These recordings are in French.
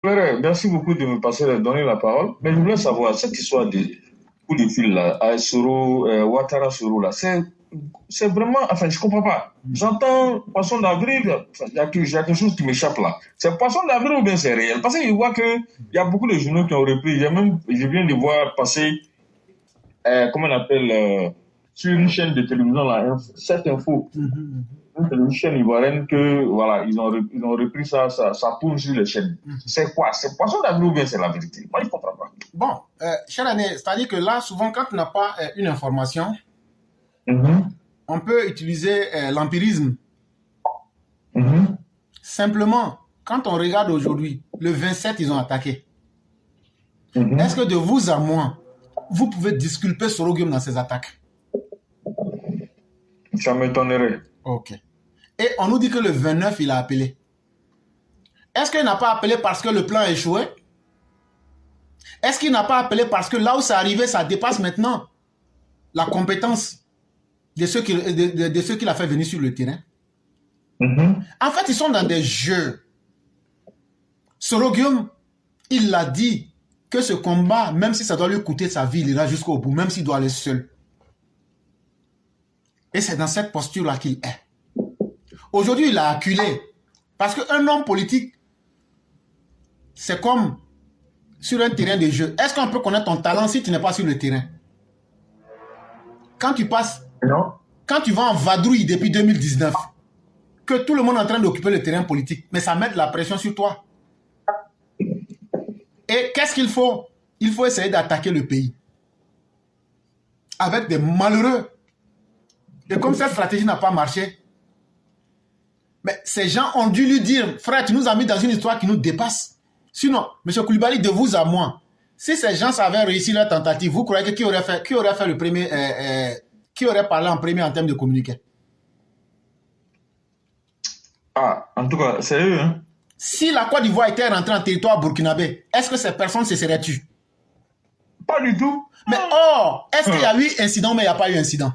Merci beaucoup de me passer, de donner la parole. Mais je voulais savoir, cette histoire de coup de fil là, à Soro, Ouattara Soro là, c'est vraiment, enfin, je comprends pas. J'entends poisson d'avril, enfin, il y a quelque chose qui m'échappe là. C'est poisson d'avril ou bien c'est réel? Parce que je vois que il y a beaucoup de journaux qui ont repris. Je viens de voir passer, comment on appelle, sur une chaîne de télévision là, cette info. Une chaîne ivoirienne que, voilà, ils ont repris ça tourne sur les chaînes. C'est quoi? C'est poisson d'avril ou bien c'est la vérité? Moi, je comprends pas. Bon, cher année, c'est-à-dire que là, souvent, quand on n'a pas une information, on peut utiliser l'empirisme. Simplement, quand on regarde aujourd'hui, le 27, ils ont attaqué. Est-ce que de vous à moi, vous pouvez disculper Sorogium dans ces attaques? Ça m'étonnerait. Ok. Et on nous dit que le 29, il a appelé. Est-ce qu'il n'a pas appelé parce que le plan a échoué? Est-ce qu'il n'a pas appelé parce que là où c'est arrivé, ça dépasse maintenant la compétence de ceux qu'il a fait venir sur le terrain? En fait, ils sont dans des jeux. Sorogium, il l'a dit que ce combat, même si ça doit lui coûter sa vie, il ira jusqu'au bout, même s'il doit aller seul. Et c'est dans cette posture-là qu'il est. Aujourd'hui, il a acculé. Parce qu'un homme politique, c'est comme sur un terrain de jeu. Est-ce qu'on peut connaître ton talent si tu n'es pas sur le terrain? Quand tu passes, Non. quand tu vas en vadrouille depuis 2019, que tout le monde est en train d'occuper le terrain politique, mais ça met de la pression sur toi. Et qu'est-ce qu'il faut? Il faut essayer d'attaquer le pays. Avec des malheureux. Et comme cette stratégie n'a pas marché, mais ces gens ont dû lui dire, frère, tu nous as mis dans une histoire qui nous dépasse. Sinon, M. Koulibaly, de vous à moi, si ces gens avaient réussi leur tentative, vous croyez que qui aurait fait le premier, qui aurait parlé en premier en termes de communiqué? Ah, en tout cas, c'est eux, hein? Si la Côte d'Ivoire était rentrée en territoire burkinabé, est-ce que ces personnes se seraient tues? Pas du tout. Mais or, est-ce qu'il y a eu incident, mais il n'y a pas eu incident?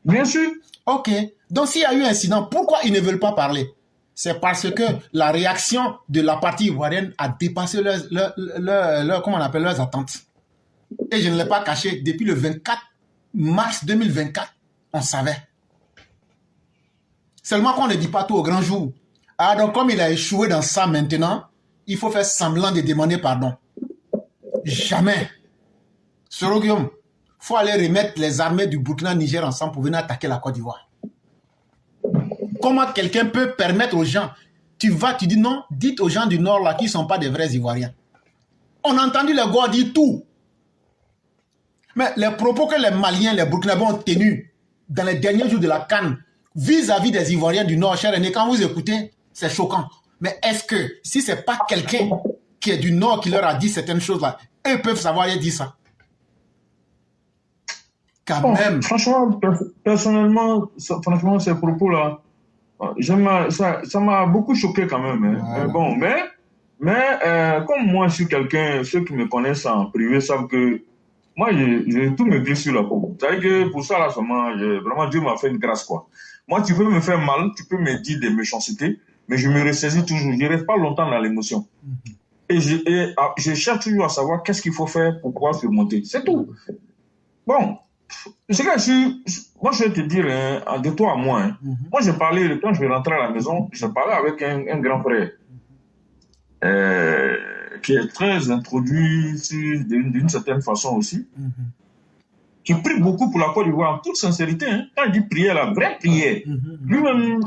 Bien sûr. Ok. Donc, s'il y a eu incident, pourquoi ils ne veulent pas parler? C'est parce que la réaction de la partie ivoirienne a dépassé comment on appelle, leurs attentes. Et je ne l'ai pas caché. Depuis le 24 mars 2024, on savait. Seulement qu'on ne dit pas tout au grand jour. Ah, donc comme il a échoué dans ça maintenant, il faut faire semblant de demander pardon. Jamais. Sorogium, il faut aller remettre les armées du Burkina Niger ensemble pour venir attaquer la Côte d'Ivoire. Comment quelqu'un peut permettre aux gens, tu dis non, dites aux gens du Nord là qui ne sont pas des vrais Ivoiriens. On a entendu les gars dire tout. Mais les propos que les Maliens, les Burkinabés ont tenus dans les derniers jours de la CAN vis-à-vis des Ivoiriens du Nord, cher aîné, quand vous écoutez, c'est choquant. Mais est-ce que si ce n'est pas quelqu'un qui est du Nord qui leur a dit certaines choses là, eux peuvent savoir et dire ça? Quand Bon, même. franchement, personnellement, franchement, ces propos-là, ça m'a beaucoup choqué quand même. Hein. Voilà. Bon, comme moi, je suis quelqu'un, ceux qui me connaissent en privé savent que moi, j'ai tout me glisse sur la peau. C'est-à-dire que pour ça, là, vraiment, Dieu m'a fait une grâce, quoi. Moi, tu peux me faire mal, tu peux me dire des méchancetés, mais je me ressaisis toujours. Je ne reste pas longtemps dans l'émotion. Et je cherche toujours à savoir qu'est-ce qu'il faut faire pour pouvoir surmonter. C'est tout. Bon, moi, je vais te dire, hein, de toi à moi, hein. Moi, j'ai parlé, quand je vais rentrer à la maison, j'ai parlé avec un grand frère qui est très introduit d'une certaine façon aussi, qui prie beaucoup pour la Côte d'Ivoire en toute sincérité. Hein. Quand il dit prière, la vraie prière, lui-même,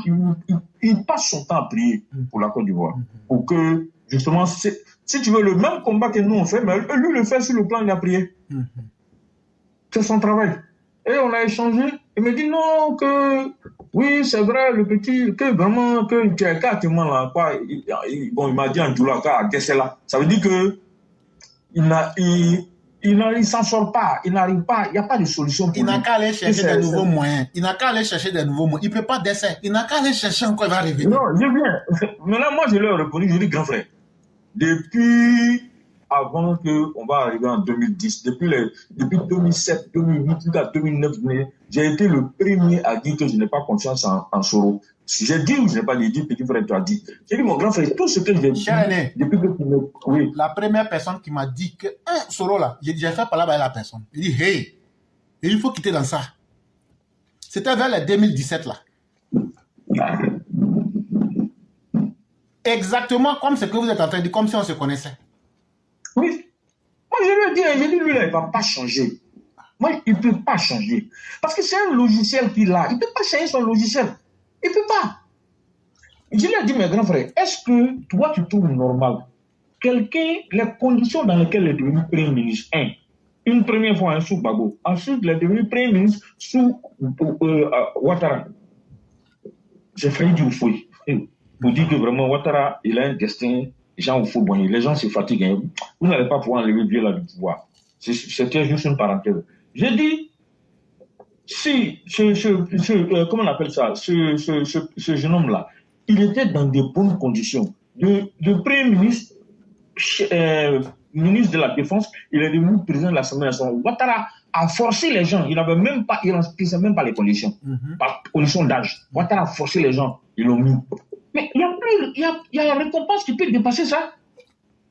il passe son temps à prier pour la Côte d'Ivoire. Pour que, justement, si tu veux, le même combat que nous on fait, mais lui le fait sur le plan de la prière. C'est son travail. Et on a échangé. Il me dit non, que oui, c'est vrai, le petit, que vraiment, que tu es carrément là, quoi. Bon, il m'a dit en Djoula, qu'est-ce là. Ça veut dire que il s'en sort pas, il n'arrive pas, il n'y a pas de solution pour lui. Il n'a qu'à aller chercher des nouveaux moyens. Il n'a qu'à aller chercher des nouveaux moyens. Il ne peut pas d'essai. Il n'a qu'à aller chercher encore, il va revenir. Non, je viens. Maintenant, moi, je leur ai répondu, je dis, grand frère, depuis avant qu'on va arriver en 2010. Depuis 2007, 2008, jusqu'à 2009, j'ai été le premier à dire que je n'ai pas confiance en Soro. Si j'ai dit ou je n'ai pas dit, petit frère, tu as dit. J'ai dit, mon grand frère, tout ce que j'ai dit, depuis que tu me... Oui. La première personne qui m'a dit que, Soro là, j'ai fait parler avec la personne. Il dit, hey, il faut quitter dans ça. C'était vers les 2017 là. Exactement comme ce que vous êtes en train de dire, comme si on se connaissait. Oui. Moi, je lui ai dit, lui, là, il ne va pas changer. Moi, il ne peut pas changer. Parce que c'est un logiciel qu'il a. Il ne peut pas changer son logiciel. Il ne peut pas. Je lui ai dit, mes grands frères, est-ce que toi, tu trouves normal quelqu'un, les conditions dans lesquelles il est devenu Premier ministre, une première fois sous Gbagbo, ensuite il est devenu Premier ministre sous Ouattara. J'ai failli dire fouille. Pour dire que vraiment Ouattara, il a un destin, les gens se fatiguent. Vous n'allez pas pouvoir enlever Dieu là du pouvoir. C'était juste une parenthèse. J'ai dit, si comment on appelle ça, ce jeune homme-là, il était dans de bonnes conditions. De Premier ministre, ministre de la Défense, il est devenu président de l'Assemblée nationale. Ouattara a forcé les gens, il n'avait même pas, il remplissait même pas les conditions. Par condition d'âge. Ouattara a forcé les gens, ils l'ont mis. Mais il y a une récompense qui peut dépasser ça.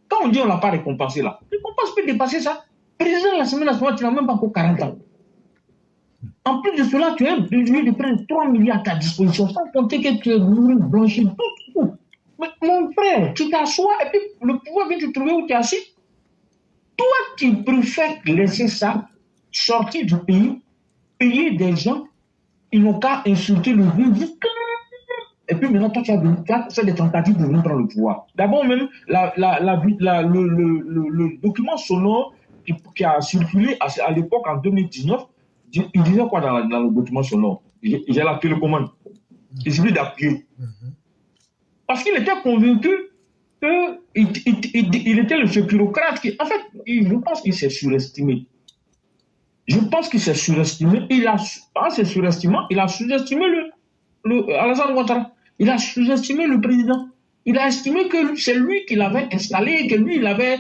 Quand on dit on ne l'a pas récompensé là, la récompense peut dépasser ça. Président de l'Assemblée nationale, tu n'as même pas encore 40 ans. En plus de cela, tu as besoin de prendre 3 milliards à ta disposition, sans compter que tu es nourri, blanchi, tout. Mais mon frère, tu t'assois et puis le pouvoir vient te trouver où tu es assis. Toi, tu préfères laisser ça, sortir du pays, payer des gens, ils n'ont qu'à insulter le vieux. Et puis maintenant, toi, tu as fait des tentatives de venir prendre le pouvoir. D'abord même, le document sonore qui a circulé à l'époque en 2019, il disait quoi dans le document sonore? J'ai la télécommande. Il suffit d'appuyer. Parce qu'il était convaincu qu'il était le bureaucrate qui, en fait, je pense qu'il s'est surestimé. Il a sous-estimé Alassane Ouattara. Il a sous-estimé le président. Il a estimé que c'est lui qui l'avait installé, que lui, il avait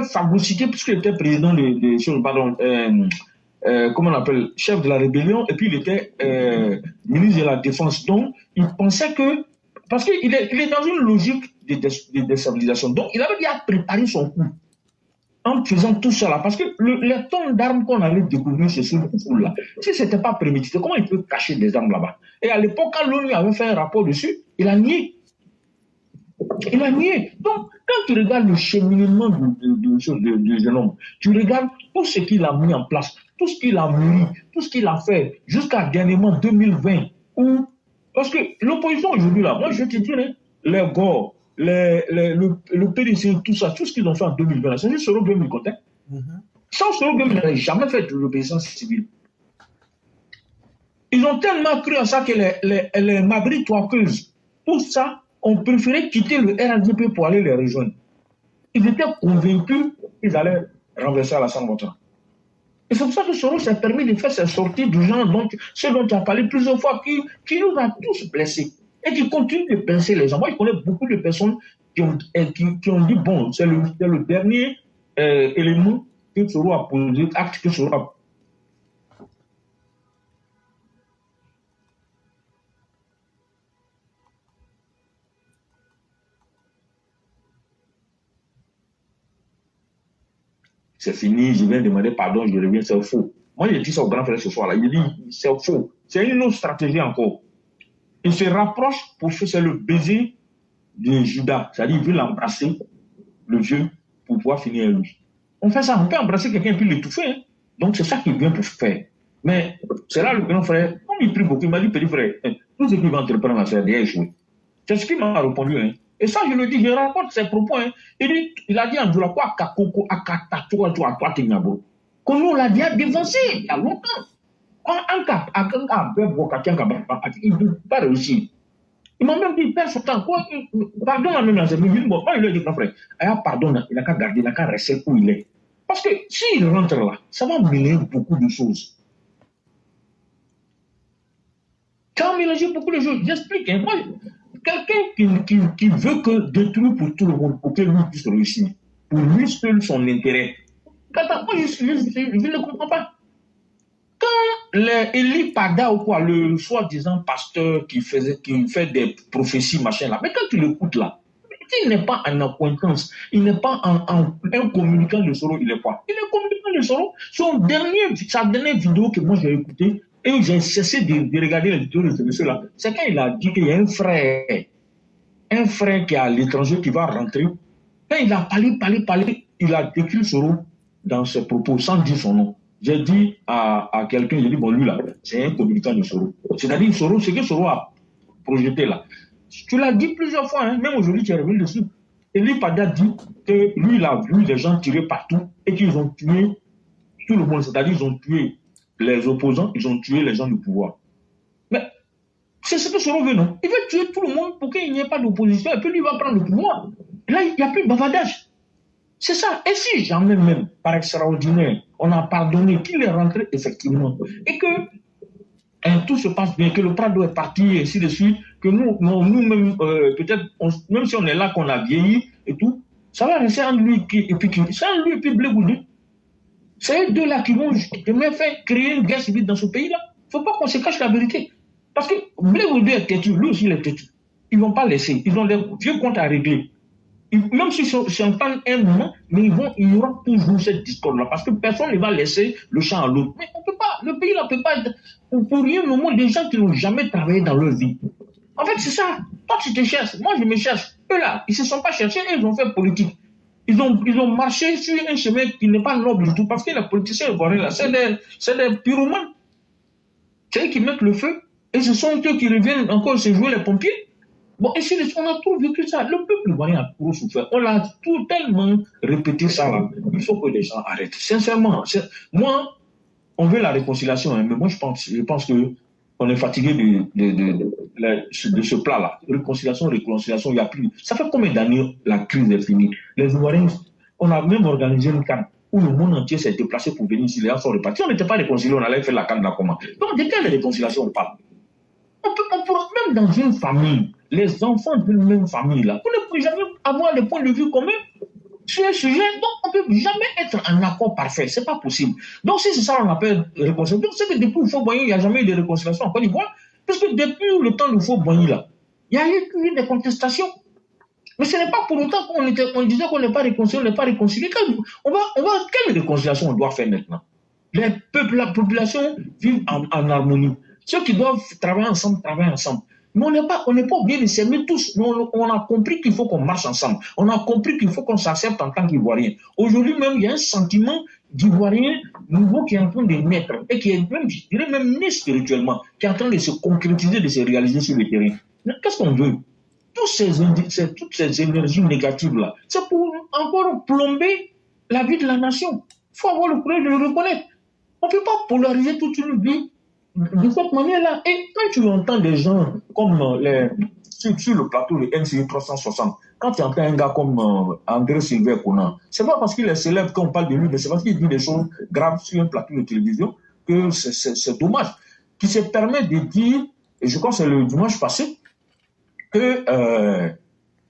phagocyté, puisqu'il était président comment on appelle, chef de la rébellion, et puis il était ministre de la Défense. Donc, il pensait que, parce qu'il est dans une logique de déstabilisation. Donc, il avait déjà préparé son coup en faisant tout ça là. Parce que les tonnes d'armes qu'on allait découvrir sur ce coup-là, si ce n'était pas prémédité, comment il peut cacher des armes là-bas? Et à l'époque, quand l'ONU avait fait un rapport dessus, il a nié. Donc, quand tu regardes le cheminement du jeune homme, tu regardes tout ce qu'il a mis en place, tout ce qu'il a mûri, tout ce qu'il a fait, jusqu'à dernièrement 2020, parce que l'opposition aujourd'hui, là, moi je te dirais, les Gore, le PDC, tout ça, tout ce qu'ils ont fait en 2020, c'est juste Soro Gueye Mikote. Sans Soro Gueye, ils n'avaient jamais fait de l'obéissance civile. Ils ont tellement cru à ça que les Mabri Touakeuses, tout ça, ont préféré quitter le RNDP pour aller les rejoindre. Ils étaient convaincus qu'ils allaient renverser Alassane Ouattara. Et c'est pour ça que Soro s'est permis de faire ces sorties de gens ceux dont tu as parlé plusieurs fois, qui nous a tous blessés. Et qui continuent de blesser les gens. Moi, je connais beaucoup de personnes qui ont dit, bon, c'est le dernier élément que Soro a posé, acte que Soro a. C'est fini, je viens demander pardon, je reviens, c'est faux. Moi, j'ai dit ça au grand frère ce soir-là. Il dit, c'est faux. C'est une autre stratégie encore. Il se rapproche pour faire le baiser de Judas. C'est-à-dire, il veut l'embrasser, le vieux, pour pouvoir finir lui. On fait ça, on peut embrasser quelqu'un et puis l'étouffer. Hein. Donc, c'est ça qu'il vient pour faire. Mais c'est là le grand frère, comme il prie beaucoup, il m'a dit, petit frère, tout ce qu'il va entreprendre à faire, déjà échoué. C'est ce qu'il m'a répondu. Hein. Et ça, je le dis, je raconte ses propos. Hein. Il a dit en Djoula, quoi, Kakoko, Akatatua, toi, Tignabo. Qu'on nous l'a déjà dévancé il y a longtemps. Il n'a pas réussi. Il m'a même dit, il perd son temps. Pardon, même dans cette minute, moi, il lui a dit, grand frère, pardon, il n'a qu'à garder, il n'a qu'à rester où il est. Parce que s'il rentre là, ça va mêler beaucoup de choses. Ça va mélanger beaucoup de choses. J'explique. Hein. Moi, quelqu'un qui veut que détruire pour tout le monde, pour que lui puisse réussir, pour lui seul son intérêt. Attends, moi, je ne comprends pas. Quand Eli Pada ou quoi, le soi-disant pasteur qui fait des prophéties, machin là, mais quand tu l'écoutes là, il n'est pas en acquaintance, il n'est pas un communicant de Soro, il est quoi? Il est communicant de Soro. Sa dernière vidéo que moi j'ai écoutée, et j'ai cessé de regarder les vidéos de ce monsieur-là, c'est quand il a dit qu'il y a un frère qui est à l'étranger qui va rentrer. Quand il a parlé, il a décrit Soro dans ses propos sans dire son nom. J'ai dit à quelqu'un, j'ai dit, bon, lui là, c'est un communicant de Soro. C'est-à-dire, Soro, ce que Soro a projeté là. Tu l'as dit plusieurs fois, hein, même aujourd'hui, tu es revenu dessus. Eli Pada dit que lui, il a vu les gens tirer partout et qu'ils ont tué tout le monde. C'est-à-dire, ils ont tué les opposants, ils ont tué les gens du pouvoir. Mais c'est ce que Soro veut, non? Il veut tuer tout le monde pour qu'il n'y ait pas d'opposition et puis lui, il va prendre le pouvoir. Là, il n'y a plus de bavardage. C'est ça. Et si jamais même, par extraordinaire, on a pardonné qu'il est rentré effectivement et que tout se passe bien, que le Prado est parti, et ainsi de suite, que nous-mêmes, peut-être, même si on est là, qu'on a vieilli et tout, ça va rester en lui et puis Blé Goudé. C'est eux deux-là qui vont faire créer une guerre civile dans ce pays-là. Il ne faut pas qu'on se cache la vérité. Parce que Blé Goudé est têtu, lui aussi il est têtu. Ils ne vont pas laisser. Ils ont des vieux comptes à régler. Même s'ils s'entendent un moment, mais il y aura toujours cette discorde-là, parce que personne ne va laisser le champ à l'autre. Mais on peut pas, le pays ne peut pas être, pour rien au monde, des gens qui n'ont jamais travaillé dans leur vie. En fait, c'est ça. Toi, tu te cherches, moi, je me cherche. Eux là, ils ne se sont pas cherchés, ils ont fait politique. Ils ont marché sur un chemin qui n'est pas noble du tout, parce que les politiciens ivoiriens là, c'est des pyromanes. C'est eux qui mettent le feu, et ce sont eux qui reviennent encore se jouer les pompiers. Bon, et on a tout vécu ça. Le peuple ivoirien a trop souffert. On a tout tellement répété ça là. Il faut que les gens arrêtent. Sincèrement, moi, on veut la réconciliation, hein, mais moi, je pense que on est fatigué de ce plat-là. Réconciliation, il n'y a plus. Ça fait combien d'années la crise est finie? Les Ivoiriens, on a même organisé une CAN où le monde entier s'est déplacé pour venir ici. Les gens sont repartis. On n'était pas réconciliés, on allait faire la CAN là comment? Donc, de quelle réconciliation on parle? On pourra, même dans une famille, les enfants d'une même famille, là, on ne peut jamais avoir des points de vue communs sur un sujet, donc on ne peut jamais être en accord parfait, c'est pas possible. Donc si c'est ça on appelle réconciliation, donc c'est que depuis le Faux-Boigny, il n'y a jamais eu de réconciliation en Côte d'Ivoire, parce que depuis le temps du Faux-Boigny, là, il y a eu des contestations. Mais ce n'est pas pour autant qu'on disait qu'on n'est pas réconcilié, on n'est pas réconcilié. Quelle réconciliation on doit faire maintenant? Les peuples, la population vivent en harmonie. Ceux qui doivent travailler ensemble, travaillent ensemble. Mais on n'est pas obligé de s'aimer tous. On a compris qu'il faut qu'on marche ensemble. On a compris qu'il faut qu'on s'accepte en tant qu'Ivoirien. Aujourd'hui même, il y a un sentiment d'Ivoirien nouveau qui est en train de naître et qui est même, je dirais même né spirituellement, qui est en train de se concrétiser, de se réaliser sur le terrain. Mais qu'est-ce qu'on veut? Toutes ces énergies négatives-là, c'est pour encore plomber la vie de la nation. Il faut avoir le courage de le reconnaître. On ne peut pas polariser toute une vie de cette manière-là. Et quand tu entends des gens comme sur le plateau de NCI 360, quand tu entends un gars comme André Sylvain Conan, c'est pas parce qu'il est célèbre qu'on parle de lui, mais c'est parce qu'il dit des choses graves sur un plateau de télévision que c'est dommage. Qui se permet de dire, et je crois que c'est le dimanche passé, que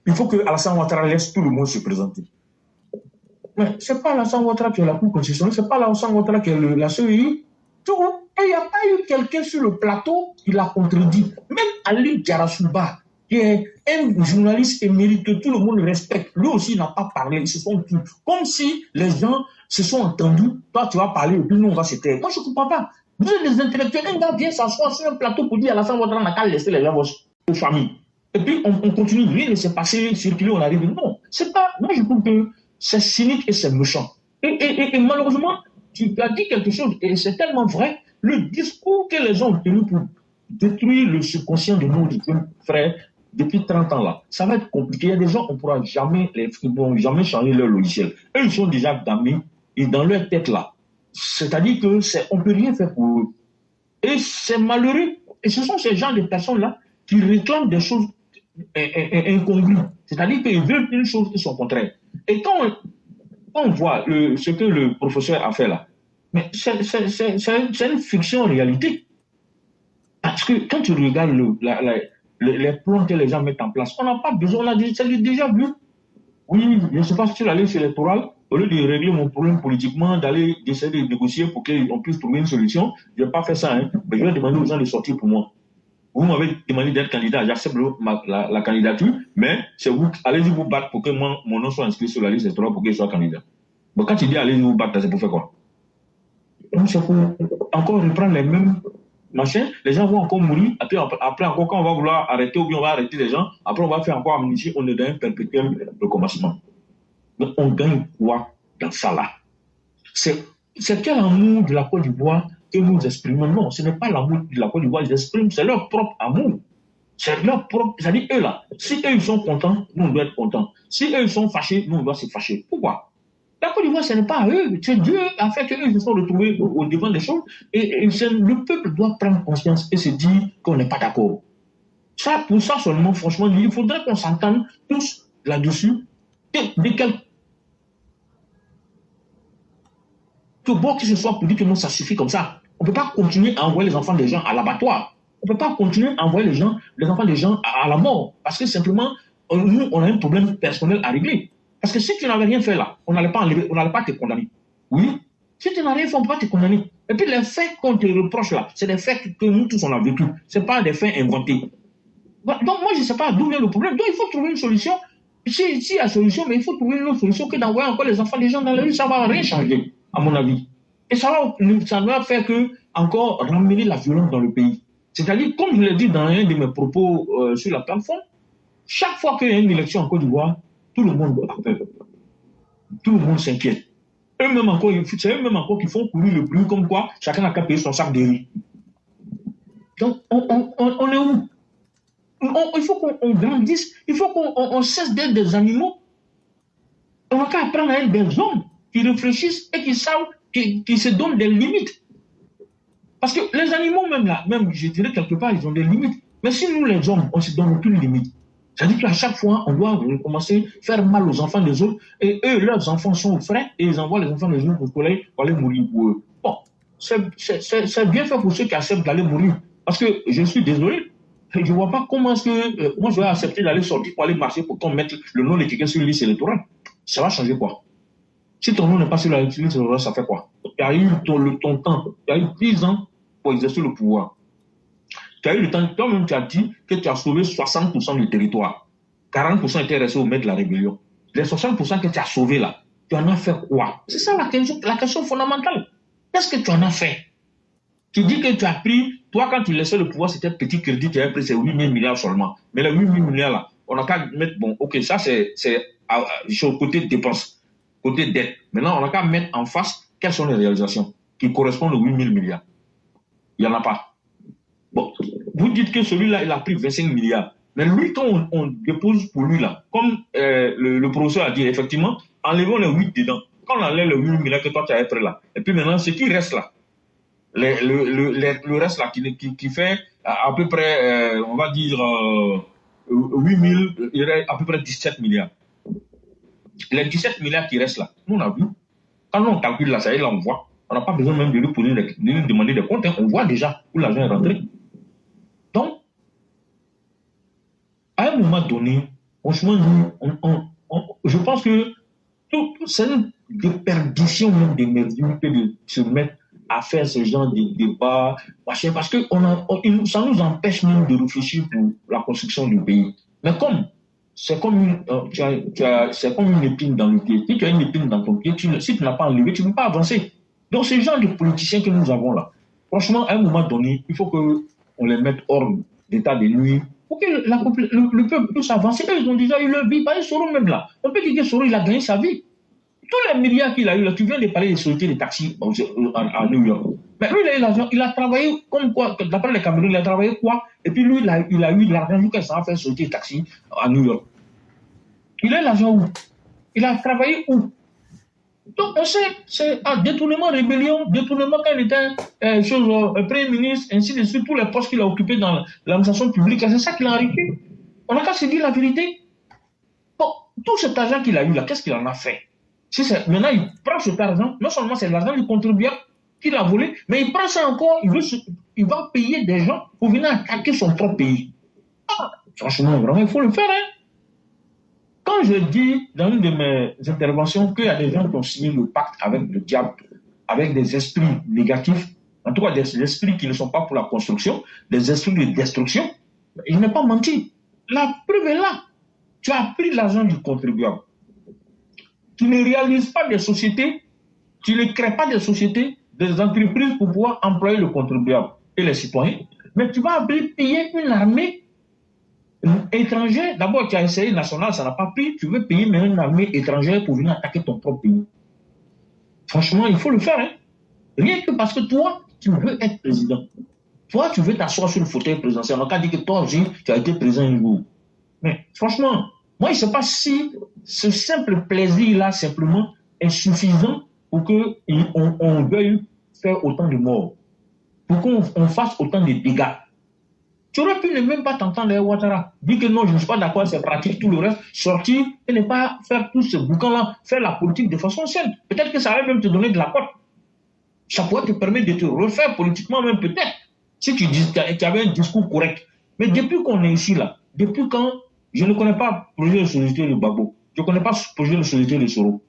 il faut que Alassane Ouattara laisse tout le monde se présenter. Mais c'est pas Alassane Ouattara qui est la Cour constitutionnelle, c'est pas Alassane Ouattara qui est la CEI. Tout. Et il n'y a pas eu quelqu'un sur le plateau qui l'a contredit. Même Ali Diarasouba, qui est un journaliste émérite que tout le monde respecte, lui aussi n'a pas parlé. Ils se sont tous. Comme si les gens se sont entendus. Toi, tu vas parler et puis nous, on va se taire. Moi, je ne comprends pas. Vous êtes des intellectuels. Un gars vient s'asseoir sur un plateau pour dire Alassane Ouattara n'a qu'à laisser les gens aux familles. Et puis, on continue. Rien ne s'est passé, circuler, on arrive. Non, c'est pas. Moi, je trouve que c'est cynique et c'est méchant. Et malheureusement, tu as dit quelque chose, et c'est tellement vrai, le discours que les gens ont tenu pour détruire le subconscient de nos frères depuis 30 ans là, ça va être compliqué. Il y a des gens, ils ne vont jamais changer leur logiciel. Eux, ils sont déjà damnés, et dans leur tête là. C'est-à-dire qu'on ne peut rien faire pour eux. Et c'est malheureux. Et ce sont ces gens de personnes-là qui réclament des choses incongrues. C'est-à-dire qu'ils veulent une chose et son contraire. Et quand on voit ce que le professeur a fait là, mais c'est une fiction en réalité. Parce que quand tu regardes les plans que les gens mettent en place, on n'a pas besoin, c'est déjà vu. Oui, je ne sais pas si sur la liste électorale, au lieu de régler mon problème politiquement, d'aller d'essayer de négocier pour qu'on puisse trouver une solution, je n'ai pas fait ça, hein. Mais je vais demander aux gens de sortir pour moi. Vous m'avez demandé d'être candidat, j'accepte la candidature, mais c'est vous, allez-y vous battre pour que moi, mon nom soit inscrit sur la liste électorale pour que je sois candidat. Mais quand tu dis allez-y vous battre, c'est pour faire quoi? Donc c'est pour encore reprendre les mêmes machins, les gens vont encore mourir, après encore quand on va vouloir arrêter ou bien on va arrêter les gens, après on va faire encore amnistie, on est dans un perpétuel recommencement. Donc on gagne quoi dans ça là? C'est quel amour de la Côte d'Ivoire que nous exprimons? Non, ce n'est pas l'amour de la Côte d'Ivoire, ils expriment, c'est leur propre amour. C'est leur propre, c'est-à-dire eux là, si eux ils sont contents, nous on doit être contents. Si eux ils sont fâchés, nous on doit se fâcher. Pourquoi? La Côte d'Ivoire, ce n'est pas à eux, c'est Dieu a fait qu'eux se sont retrouvés au devant des choses et le peuple doit prendre conscience et se dire qu'on n'est pas d'accord. Ça, pour ça seulement, franchement, il faudrait qu'on s'entende tous là-dessus. Dès quelque bord que ce soit pour dire que non, ça suffit comme ça. On ne peut pas continuer à envoyer les enfants des gens à l'abattoir. On ne peut pas continuer à envoyer les enfants des gens à la mort. Parce que simplement, nous, on a un problème personnel à régler. Parce que si tu n'avais rien fait là, on n'allait pas enlever, on n'allait pas te condamner. Oui. Si tu n'as rien fait, on ne peut pas te condamner. Et puis les faits qu'on te reproche là, c'est des faits que nous tous on a vécu. Ce n'est pas des faits inventés. Donc moi, je ne sais pas d'où vient le problème. Donc il faut trouver une solution. Si il y a solution, mais il faut trouver une autre solution que d'envoyer encore les enfants des gens dans la rue. Ça ne va rien changer, à mon avis. Et ça va faire que encore ramener la violence dans le pays. C'est-à-dire, comme je l'ai dit dans un de mes propos sur la plateforme, chaque fois qu'il y a une élection en Côte d'Ivoire, tout le monde a peur. Tout le monde s'inquiète. Eux-mêmes encore, c'est eux-mêmes encore qui font courir le bruit comme quoi chacun n'a qu'à payer son sac de riz. Donc, on est où? Il faut qu'on grandisse, il faut qu'on cesse d'être des animaux. On n'a qu'à apprendre à être des hommes qui réfléchissent et qui savent, qui se donnent des limites. Parce que les animaux, même là, même je dirais quelque part, ils ont des limites. Mais si nous, les hommes, on ne se donne aucune limite, c'est-à-dire qu'à chaque fois, on doit commencer à faire mal aux enfants des autres, et eux, leurs enfants sont frais, et ils envoient les enfants des autres au collège pour aller mourir pour eux. Bon, c'est bien fait pour ceux qui acceptent d'aller mourir. Parce que je suis désolé, je ne vois pas comment est-ce que moi je vais accepter d'aller sortir pour aller marcher pour qu'on mette le nom de quelqu'un sur une liste électorale. Ça va changer quoi? Si ton nom n'est pas sur la liste électorale, ça fait quoi? Tu as eu ton temps, tu as eu 10 ans pour exercer le pouvoir. Tu as eu le temps, toi-même tu as dit que tu as sauvé 60% du territoire. 40% étaient restés au maître de la rébellion. Les 60% que tu as sauvés là, tu en as fait quoi? C'est ça la question fondamentale. Qu'est-ce que tu en as fait? Tu dis que tu as pris, toi quand tu laissais le pouvoir, c'était petit crédit, tu avais pris ces 8 000 milliards seulement. Mais les 8 000 milliards là, on n'a qu'à mettre, bon, ok, ça c'est sur le côté dépenses, côté dette. Maintenant, on n'a qu'à mettre en face quelles sont les réalisations qui correspondent aux 8 000 milliards. Il n'y en a pas. Bon, vous dites que celui-là, il a pris 25 milliards. Mais lui, quand on dépose pour lui, là, comme le professeur a dit, effectivement, enlevons les 8 dedans. Quand on enlève les 8 milliards que toi, tu avais pris là, et puis maintenant, ce qui reste là, le reste là, qui fait à peu près, on va dire, 8 000, il y aurait à peu près 17 milliards. Les 17 milliards qui restent là, nous, on a vu. Quand on calcule là, ça y est, là, on voit. On n'a pas besoin même de lui demander des comptes. Hein. On voit déjà où l'argent est rentré. Donc, à un moment donné, franchement, je pense que c'est une déperdition même d'énergie que de se mettre à faire ce genre de débat, parce que ça nous empêche même de réfléchir pour la construction du pays. Mais comme c'est comme une épine dans le pied. Si tu as une épine dans ton pied, si tu n'as pas enlevé, tu ne peux pas avancer. Donc, ce genre de politiciens que nous avons là, franchement, à un moment donné, il faut qu'on les mette hors d'état de nuit pour que le peuple puisse avancer. Eux, ils ont déjà eu leur vie. Par exemple, Soro même là. On peut dire que Soro, il a gagné sa vie. Tous les milliards qu'il a eu là, tu viens de parler de sociétés de taxis à New York. Mais lui, il a eu l'argent, il a travaillé comme quoi, d'après les Camerounais, il a travaillé quoi? Et puis lui, il a eu l'argent jusqu'à ça a fait société de taxis à New York. Il a eu l'argent où? Il a travaillé où? Donc, on sait, c'est un détournement, rébellion, détournement quand il était Premier ministre, ainsi de suite, tous les postes qu'il a occupés dans l'administration publique, c'est ça qu'il a enrichi. On n'a qu'à se dire la vérité. Bon, tout cet argent qu'il a eu là, qu'est-ce qu'il en a fait? Maintenant, il prend cet argent, non seulement c'est l'argent du contribuable qu'il a volé, mais il prend ça encore, il va payer des gens pour venir attaquer son propre pays. Ah, franchement, vraiment, il faut le faire, hein. Quand je dis dans une de mes interventions qu'il y a des gens qui ont signé le pacte avec le diable, avec des esprits négatifs, en tout cas des esprits qui ne sont pas pour la construction, des esprits de destruction, je n'ai pas menti. La preuve est là. Tu as pris l'argent du contribuable. Tu ne réalises pas des sociétés, tu ne crées pas des sociétés, des entreprises pour pouvoir employer le contribuable et les citoyens, mais tu vas payer une armée étrangère. D'abord, tu as essayé national, ça n'a pas pris. Tu veux payer mais une armée étrangère pour venir attaquer ton propre pays. Franchement, il faut le faire. Hein? Rien que parce que toi, tu veux être président. Toi, tu veux t'asseoir sur le fauteuil présidentiel. On n'a qu'à dire que toi aussi, tu as été président un jour. Mais franchement, moi, je ne sais pas si ce simple plaisir-là, simplement, est suffisant pour qu'on veuille faire autant de morts, pour qu'on fasse autant de dégâts. Tu aurais pu ne même pas t'entendre, Ouattara. Dire que non, je ne suis pas d'accord, c'est pratique, tout le reste, sortir et ne pas faire tout ce boucan-là, faire la politique de façon saine. Peut-être que ça allait même te donner de la cote. Ça pourrait te permettre de te refaire politiquement, même peut-être, si tu avais un discours correct. Mais depuis qu'on est ici, là, depuis quand je ne connais pas le projet de société de Gbagbo, je ne connais pas le projet de société de Soro.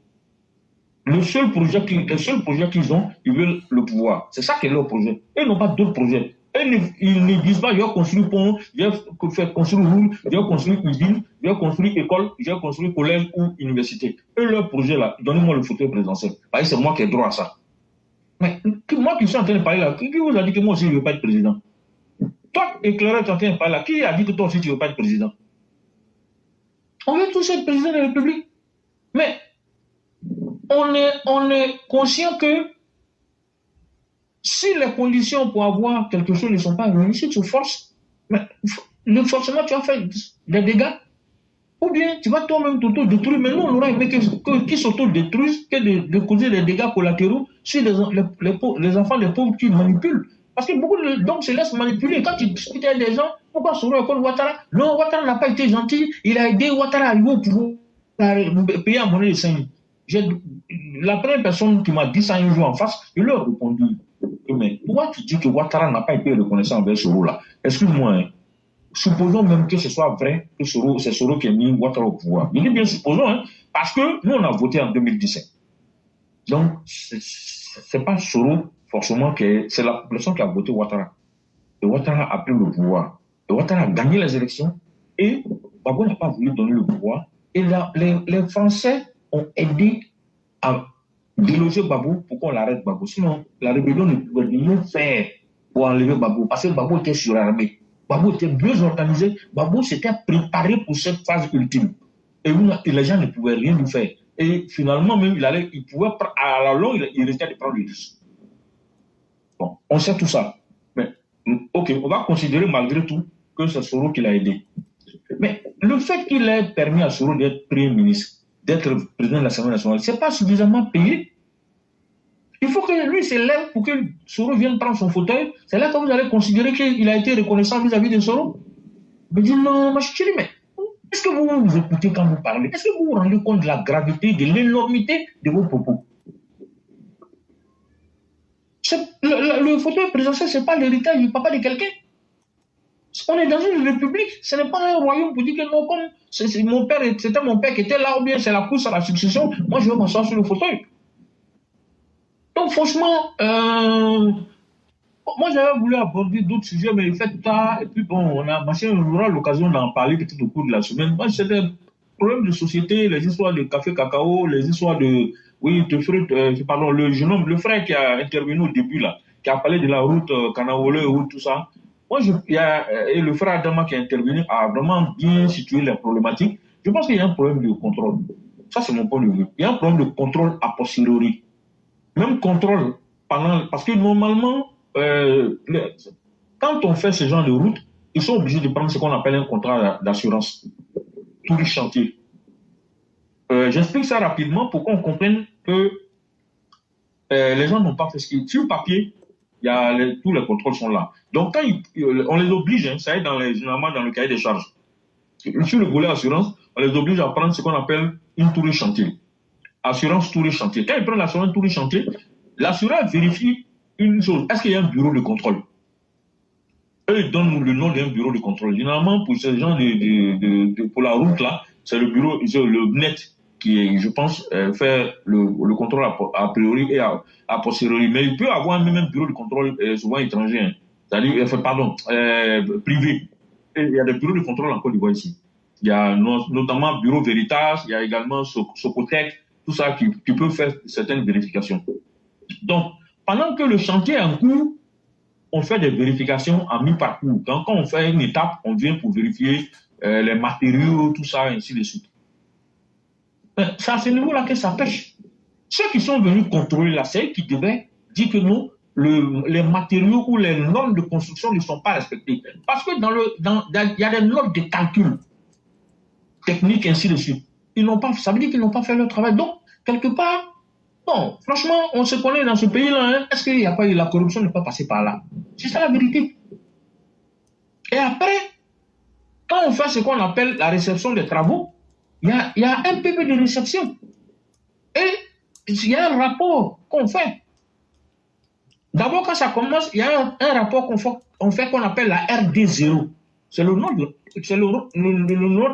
Le seul projet qu'ils ont, ils veulent le pouvoir. C'est ça qui est leur projet. Ils n'ont pas d'autres projets. Ils ne disent pas, je vais construire pont, je vais construire route, je vais construire usine, je vais construire école, je vais construire collège ou université. Et leur projet là, donnez-moi le fauteuil présidentiel. Parce que c'est moi qui ai droit à ça. Mais moi qui suis en train de parler là, qui vous a dit que moi aussi je ne veux pas être président? Toi, éclaireur, tu es en train de parler là, qui a dit que toi aussi tu ne veux pas être président? On veut tous être président de la République. Mais on est conscient que si les conditions pour avoir quelque chose ne sont pas réunies, si tu forces, forcément tu vas faire des dégâts. Ou bien tu vas toi-même t'auto-détruire. Mais nous, on aurait aimé qu'ils s'auto-détruisent que de causer des dégâts collatéraux sur les enfants des pauvres qui manipulent. Parce que beaucoup d'hommes se laissent manipuler. Quand tu discutes avec des gens, pourquoi Soro est contre Ouattara? Non, Ouattara n'a pas été gentil. Il a aidé Ouattara à arriver au pouvoir, à payer en monnaie de 5 000. La première personne qui m'a dit ça un jour en face, je lui ai répondu, mais pourquoi tu dis que Ouattara n'a pas été reconnaissant envers Soro là? Excuse-moi, hein. Supposons même que ce soit vrai que c'est Soro qui a mis Ouattara au pouvoir. Je dis bien supposons, hein, parce que nous on a voté en 2017. Donc, c'est pas Soro forcément c'est la population qui a voté Ouattara. Et Ouattara a pris le pouvoir. Et Ouattara a gagné les élections. Et Gbagbo n'a pas voulu donner le pouvoir. Et les Français ont aidé à déloger Gbagbo pour qu'on l'arrête Gbagbo. Sinon, la rébellion ne pouvait rien faire pour enlever Gbagbo. Parce que Gbagbo était surarmé. Gbagbo était mieux organisé. Gbagbo s'était préparé pour cette phase ultime. Et les gens ne pouvaient rien lui faire. Et finalement, même, il pouvait, à la longue, il risquait de prendre le risque. Bon, on sait tout ça. Mais, ok, on va considérer malgré tout que c'est Soro qui l'a aidé. Mais le fait qu'il ait permis à Soro d'être Premier ministre, d'être président de l'Assemblée nationale, ce n'est pas suffisamment payé. Il faut que lui s'élève pour que Soro vienne prendre son fauteuil. C'est là que vous allez considérer qu'il a été reconnaissant vis-à-vis de Soro. Je dis non, moi je dis, mais est-ce que vous vous écoutez quand vous parlez? Est-ce que vous vous rendez compte de la gravité, de l'énormité de vos propos? Le fauteuil présidentiel, ce n'est pas l'héritage du papa de quelqu'un. On est dans une république, ce n'est pas un royaume pour dire que non, comme c'était mon père qui était là, ou bien c'est la course à la succession, moi je vais m'asseoir sur le fauteuil. Donc franchement, moi j'avais voulu aborder d'autres sujets, mais il fait tard, et puis bon, on aura l'occasion d'en parler peut-être au cours de la semaine. Moi, c'est des problèmes de société, les histoires de café cacao, les histoires de le frère qui a intervenu au début là, qui a parlé de la route Kanawole, route tout ça. Moi, et le frère Adama qui est intervenu a vraiment bien situé les problématiques. Je pense qu'il y a un problème de contrôle. Ça, c'est mon point de vue. Il y a un problème de contrôle a posteriori. Même contrôle parce que normalement, quand on fait ce genre de route, ils sont obligés de prendre ce qu'on appelle un contrat d'assurance. Tous les chantiers. J'explique ça rapidement pour qu'on comprenne que les gens n'ont pas fait ce qu'ils... Sur le papier, tous les contrôles sont là. Donc, quand on les oblige, hein, ça est généralement dans le cahier des charges. Sur le volet assurance, on les oblige à prendre ce qu'on appelle une tour de chantier. Assurance tour de chantier. Quand ils prennent l'assurance tour de chantier, l'assureur vérifie une chose. Est-ce qu'il y a un bureau de contrôle? Eux, ils donnent le nom d'un bureau de contrôle. Généralement, pour ces gens pour la route là, c'est le bureau, le net qui, je pense, fait le contrôle a priori et a posteriori. Mais il peut avoir même un bureau de contrôle souvent étranger, hein. C'est-à-dire, pardon, privé. Et il y a des bureaux de contrôle en Côte d'Ivoire ici. Il y a notamment Bureau Veritas, il y a également Socotec, tout ça qui peut faire certaines vérifications. Donc, pendant que le chantier est en cours, on fait des vérifications à mi-parcours. Quand on fait une étape, on vient pour vérifier les matériaux, tout ça, ainsi de suite. C'est à ce niveau-là que ça pêche. Ceux qui sont venus contrôler la CEI qui devaient dire que non, les matériaux ou les normes de construction ne sont pas respectés. Parce que il y a des normes de calcul techniques, ainsi de suite. Ça veut dire qu'ils n'ont pas fait leur travail. Donc, quelque part, bon, franchement, on se connaît dans ce pays-là. Hein. Est-ce qu'il n'y a pas eu la corruption n'est pas passée par là? C'est ça la vérité. Et après, quand on fait ce qu'on appelle la réception des travaux, il y a un PV de réception. Et il y a un rapport qu'on fait. D'abord, quand ça commence, il y a un rapport qu'on fait qu'on appelle la RD0. C'est le nom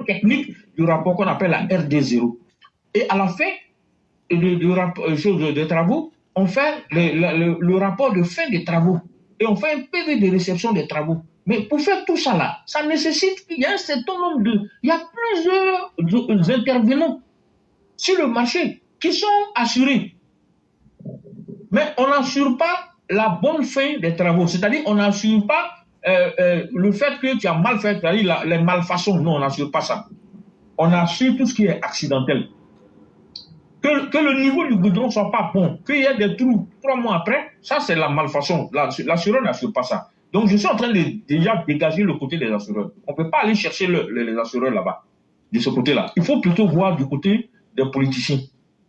technique du rapport qu'on appelle la RD0. Et à la fin des travaux, on fait le rapport de fin des travaux. Et on fait un PV de réception des travaux. Mais pour faire tout ça là, ça nécessite qu'il y ait un certain nombre il y a plusieurs intervenants sur le marché qui sont assurés. Mais on n'assure pas la bonne fin des travaux. C'est-à-dire, on n'assure pas le fait que tu as mal fait, c'est-à-dire les malfaçons. Non, on n'assure pas ça. On assure tout ce qui est accidentel. Que le niveau du goudron ne soit pas bon, qu'il y ait des trous 3 mois après, ça c'est la malfaçon. L'assureur n'assure pas ça. Donc je suis en train de déjà dégager le côté des assureurs. On ne peut pas aller chercher les assureurs là-bas, de ce côté-là. Il faut plutôt voir du côté des politiciens.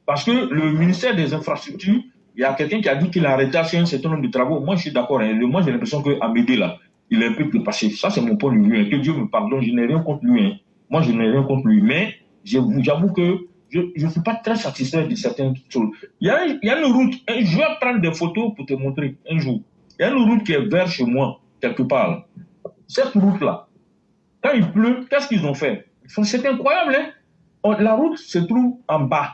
Parce que le ministère des Infrastructures, il y a quelqu'un qui a dit qu'il a arrêté un certain nombre de travaux. Moi je suis d'accord. Hein. Moi j'ai l'impression qu'Amédée là, il est un peu dépassé. Ça c'est mon point de vue. Hein. Que Dieu me pardonne, je n'ai rien contre lui. Hein. Moi je n'ai rien contre lui. Mais j'avoue que je ne suis pas très satisfait de certaines choses. Il y a une route, je vais prendre des photos pour te montrer un jour. Il y a une route qui est vers chez moi, quelque part. Cette route-là, quand il pleut, qu'est-ce qu'ils ont fait? C'est incroyable, hein? La route se trouve en bas.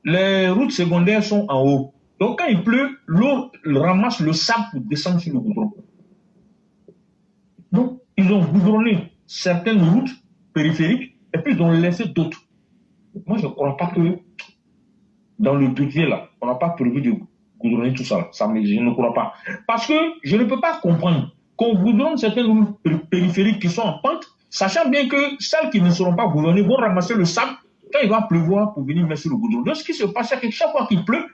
Les routes secondaires sont en haut. Donc quand il pleut, l'eau ramasse le sable pour descendre sur le goudron. Donc, ils ont goudronné certaines routes périphériques et puis ils ont laissé d'autres. Moi, je ne crois pas que dans le budget, là, on n'a pas prévu de goudronner tout ça. Je ne crois pas. Parce que je ne peux pas comprendre qu'on goudronne certaines routes périphériques qui sont en pente, sachant bien que celles qui ne seront pas goudronnées vont ramasser le sable quand il va pleuvoir pour venir mettre sur le goudron. Donc, ce qui se passe, c'est que chaque fois qu'il pleut,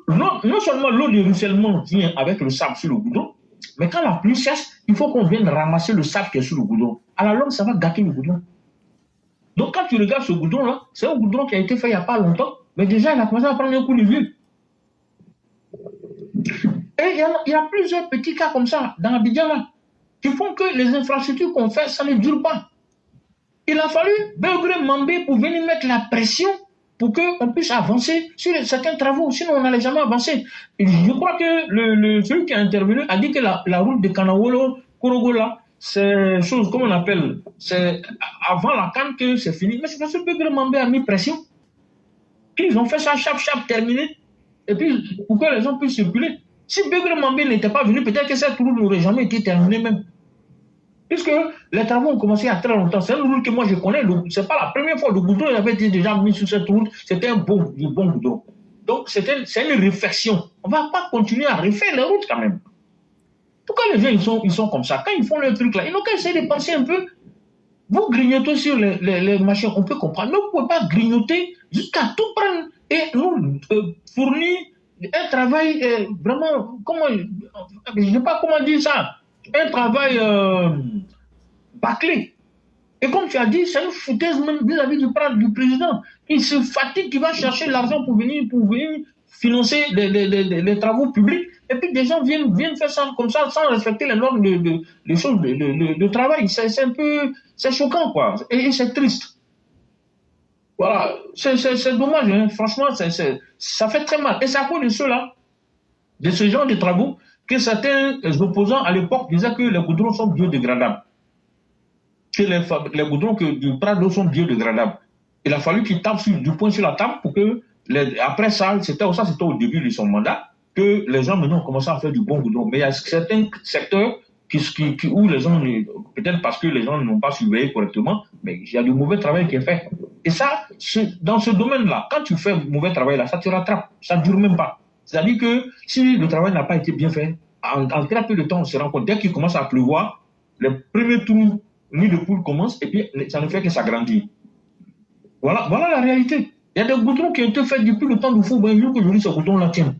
non seulement l'eau de ruissellement vient avec le sable sur le goudron, mais quand la pluie cesse, il faut qu'on vienne ramasser le sable qui est sur le goudron. À la longue, ça va gâter le goudron. Donc, quand tu regardes ce goudron-là, c'est un goudron qui a été fait il n'y a pas longtemps, mais déjà, il a commencé à prendre un coup de vieux. Et il y a plusieurs petits cas comme ça, dans Abidjan, là, qui font que les infrastructures qu'on fait, ça ne dure pas. Il a fallu Belgré Mambé pour venir mettre la pression pour qu'on puisse avancer sur certains travaux, sinon on n'allait jamais avancer. Et je crois que celui qui a intervenu a dit que la route de Kanawolo, Korogola, c'est chose, comment on appelle, c'est avant la canne que c'est fini. Mais c'est parce que Belgré Mambé a mis pression. Ils ont fait ça, chap, terminé. Et puis, pour que les gens puissent circuler. Si Belgré Mambé n'était pas venu, peut-être que cette route n'aurait jamais été terminée même. Puisque les travaux ont commencé il y a très longtemps. C'est une route que moi je connais. Ce n'est pas la première fois. Le goudron avait été déjà mis sur cette route. C'était un bon goudron. Donc, c'est une réflexion. On ne va pas continuer à refaire les routes quand même. Pourquoi les gens ils sont comme ça? Quand ils font le truc là, ils n'ont qu'à essayer de penser un peu. Vous grignotez sur les machines, on peut comprendre. Mais vous ne pouvez pas grignoter jusqu'à tout prendre et nous fournir un travail vraiment, je ne sais pas comment dire ça, un travail bâclé. Et comme tu as dit, c'est une foutaise même vis-à-vis du président. Il se fatigue, il va chercher l'argent pour venir financer les travaux publics. Et puis des gens viennent faire ça comme ça sans respecter les normes de travail. C'est un peu, c'est choquant quoi. Et c'est triste. Voilà, c'est dommage. Hein. Franchement, ça fait très mal. Et c'est à cause de ceux-là, de ce genre de travaux, que certains opposants à l'époque disaient que les goudrons sont biodégradables. que les goudrons du Prado sont biodégradables. Il a fallu qu'il tape du poing sur la table pour que, après ça, c'était au début de son mandat, que les gens maintenant ont commencé à faire du bon goudron. Mais il y a certains secteurs où les gens, peut-être parce que les gens n'ont pas surveillé correctement, mais il y a du mauvais travail qui est fait. Et ça, dans ce domaine-là, quand tu fais mauvais travail, là, ça te rattrape. Ça ne dure même pas. C'est-à-dire que si le travail n'a pas été bien fait, en très peu de temps, on se rend compte, dès qu'il commence à pleuvoir, le premier tour nid de poule commence et puis ça ne fait que s'agrandir. Voilà la réalité. Il y a des goudrons qui ont été faits depuis le temps du fou, ben, qu'aujourd'hui, ce goudron-là tient.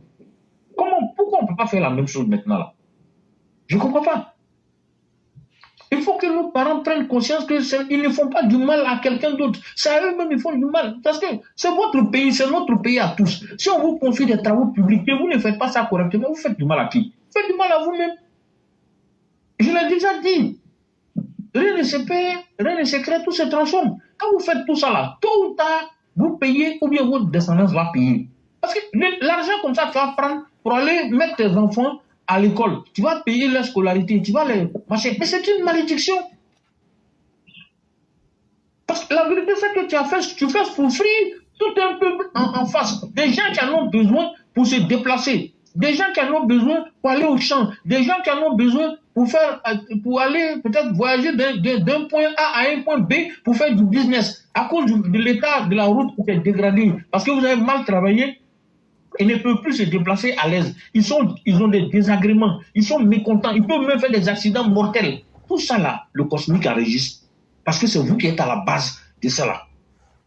Pourquoi on ne peut pas faire la même chose maintenant là? Je ne comprends pas. Il faut que nos parents prennent conscience qu'ils ne font pas du mal à quelqu'un d'autre. C'est à eux-mêmes qu'ils font du mal. Parce que c'est votre pays, c'est notre pays à tous. Si on vous confie des travaux publics et vous ne faites pas ça correctement, vous faites du mal à qui? Vous faites du mal à vous-même. Je l'ai déjà dit. Rien ne se perd, rien ne se crée, tout se transforme. Quand vous faites tout ça là, tôt ou tard, vous payez ou bien votre descendance va payer. Parce que l'argent comme ça, tu vas prendre pour aller mettre tes enfants à l'école. Tu vas payer leur scolarité, tu vas les marcher. Mais c'est une malédiction. Parce que la vérité, c'est que tu fais souffrir tout un peuple en face. Des gens qui en ont besoin pour se déplacer. Des gens qui en ont besoin pour aller au champ. Des gens qui en ont besoin pour aller peut-être voyager d'un point A à un point B pour faire du business. À cause de l'état de la route qui est dégradé. Parce que vous avez mal travaillé. Ils ne peuvent plus se déplacer à l'aise. Ils ont des désagréments. Ils sont mécontents. Ils peuvent même faire des accidents mortels. Tout ça là, le cosmique enregistre. Parce que c'est vous qui êtes à la base de ça là.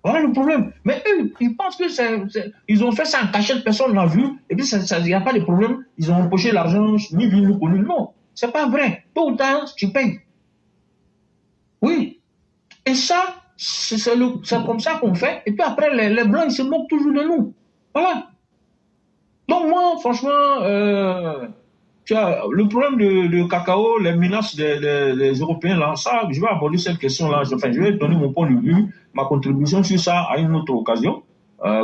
Voilà le problème. Mais eux, ils pensent que ils ont fait ça en cachette, personne n'a vu. Et puis, il n'y a pas de problème. Ils ont empoché l'argent, ni vu, ni connu. Non, c'est pas vrai. Tôt ou tard, tu payes. Oui. Et ça, c'est comme ça qu'on fait. Et puis après, les Blancs, ils se moquent toujours de nous. Voilà. Donc moi, franchement, le problème de cacao, les menaces des Européens, là, ça, je vais aborder cette question-là. Je vais donner mon point de vue, ma contribution sur ça à une autre occasion,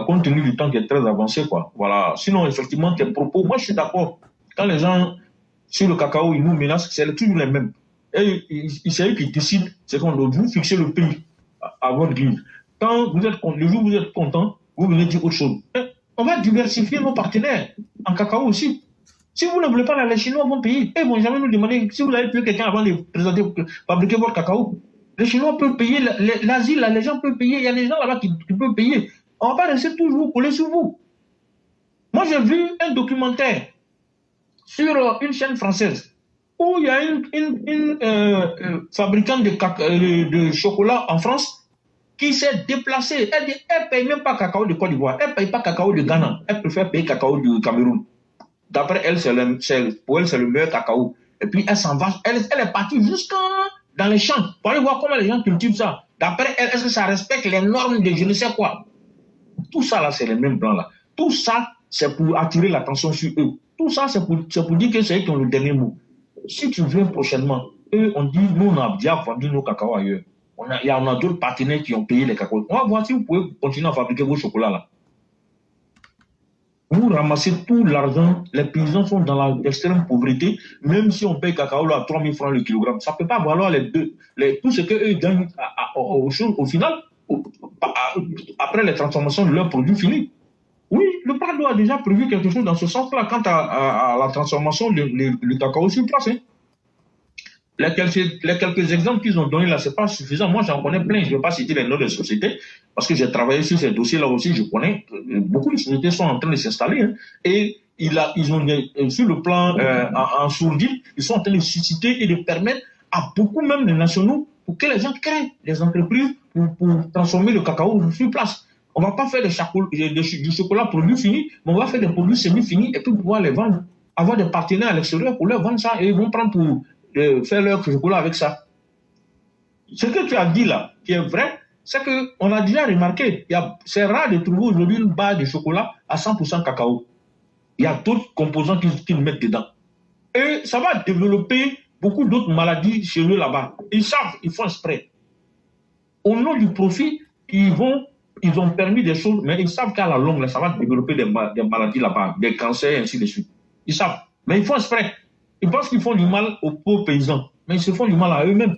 compte tenu du temps qui est très avancé, quoi. Voilà. Sinon, effectivement, tes propos, moi, je suis d'accord. Quand les gens, sur le cacao, ils nous menacent, c'est toujours les mêmes. Et c'est eux qui décident, c'est qu'on doit vous fixer le prix à votre guide. Quand le jour où vous êtes content, vous venez dire autre chose. On va diversifier nos partenaires en cacao aussi. Si vous ne voulez pas, les Chinois vont payer. Ils ne vont jamais nous demander si vous avez payé quelqu'un avant de fabriquer votre cacao. Les Chinois peuvent payer, l'Asie, les gens peuvent payer. Il y a des gens là-bas qui peuvent payer. On ne va pas rester toujours coller sur vous. Moi, j'ai vu un documentaire sur une chaîne française où il y a une fabricante de chocolat en France qui s'est déplacée. Elle ne paye même pas cacao de Côte d'Ivoire. Elle ne paye pas cacao de Ghana. Elle préfère payer cacao du Cameroun. D'après elle, pour elle, c'est le meilleur cacao. Et puis, elle s'en va. Elle est partie jusqu'à dans les champs pour aller voir comment les gens cultivent ça. D'après elle, est-ce que ça respecte les normes de je ne sais quoi? Tout ça, là, c'est les mêmes plans, là. Tout ça, c'est pour attirer l'attention sur eux. Tout ça, c'est pour dire que c'est eux qui ont le dernier mot. Si tu viens prochainement, eux, on dit, nous, on a déjà vendu nos cacao ailleurs. On a d'autres partenaires qui ont payé les cacao. On va voir si vous pouvez continuer à fabriquer vos chocolats là. Vous ramassez tout l'argent, les paysans sont dans l'extrême pauvreté, même si on paye cacao là, à 3 000 francs le kilogramme. Ça ne peut pas valoir tout ce qu'eux gagnent au final, après les transformations de leurs produits finis. Oui, le Prado a déjà prévu quelque chose dans ce sens-là quant à la transformation du cacao sur place. Hein. Les quelques exemples qu'ils ont donnés là, ce n'est pas suffisant. Moi, j'en connais plein. Je ne vais pas citer les noms des sociétés parce que j'ai travaillé sur ces dossiers-là aussi. Je connais. Beaucoup de sociétés sont en train de s'installer. Hein, et ils ont, sur le plan en sourdine, ils sont en train de susciter et de permettre à beaucoup même de nationaux pour que les gens créent des entreprises pour transformer le cacao sur place. On ne va pas faire du chocolat produit fini, mais on va faire des produits semi-finis et puis pouvoir les vendre. Avoir des partenaires à l'extérieur pour leur vendre ça et ils vont prendre pour faire leur chocolat avec ça. Ce que tu as dit là, qui est vrai, c'est qu'on a déjà remarqué, c'est rare de trouver aujourd'hui une barre de chocolat à 100% cacao. Il y a d'autres composants qu'ils mettent dedans. Et ça va développer beaucoup d'autres maladies chez eux là-bas. Ils savent, ils font exprès. Au nom du profit, ils ont permis des choses, mais ils savent qu'à la longue, là, ça va développer des maladies là-bas, des cancers et ainsi de suite. Ils savent. Mais ils font exprès. Ils pensent qu'ils font du mal aux pauvres paysans, mais ils se font du mal à eux-mêmes.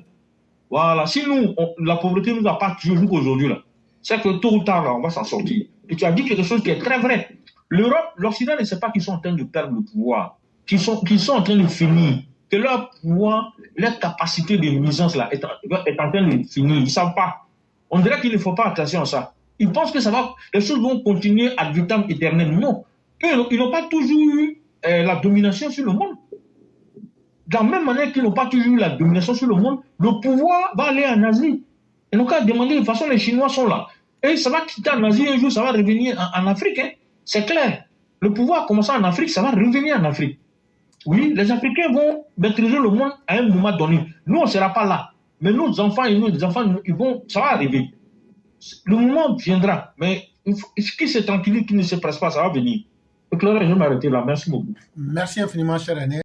Voilà. Si nous, la pauvreté nous a pas tué jusqu'aujourd'hui, là, c'est que tôt ou tard, là, on va s'en sortir. Et tu as dit quelque chose qui est très vrai. L'Europe, l'Occident ne sait pas qu'ils sont en train de perdre le pouvoir, qu'ils sont en train de finir, que leur pouvoir, leur capacité de nuisance là est en train de finir. Ils ne savent pas. On dirait qu'il ne faut pas attention à ça. Ils pensent que les choses vont continuer ad vitam aeternam. Non. Ils n'ont pas toujours eu la domination sur le monde. De la même manière qu'ils n'ont pas toujours eu la domination sur le monde, le pouvoir va aller en Asie. Et donc, à demander, de toute façon, les Chinois sont là. Et ça va quitter en Asie un jour, ça va revenir en Afrique. Hein. C'est clair. Le pouvoir a commencé en Afrique, ça va revenir en Afrique. Oui, les Africains vont maîtriser le monde à un moment donné. Nous, on ne sera pas là. Mais nos enfants et nos enfants, ça va arriver. Le moment viendra. Mais ce qui se tranquillise, qui ne se presse pas, ça va venir. Donc, là, je vais m'arrêter là. Merci beaucoup. Merci infiniment, cher René.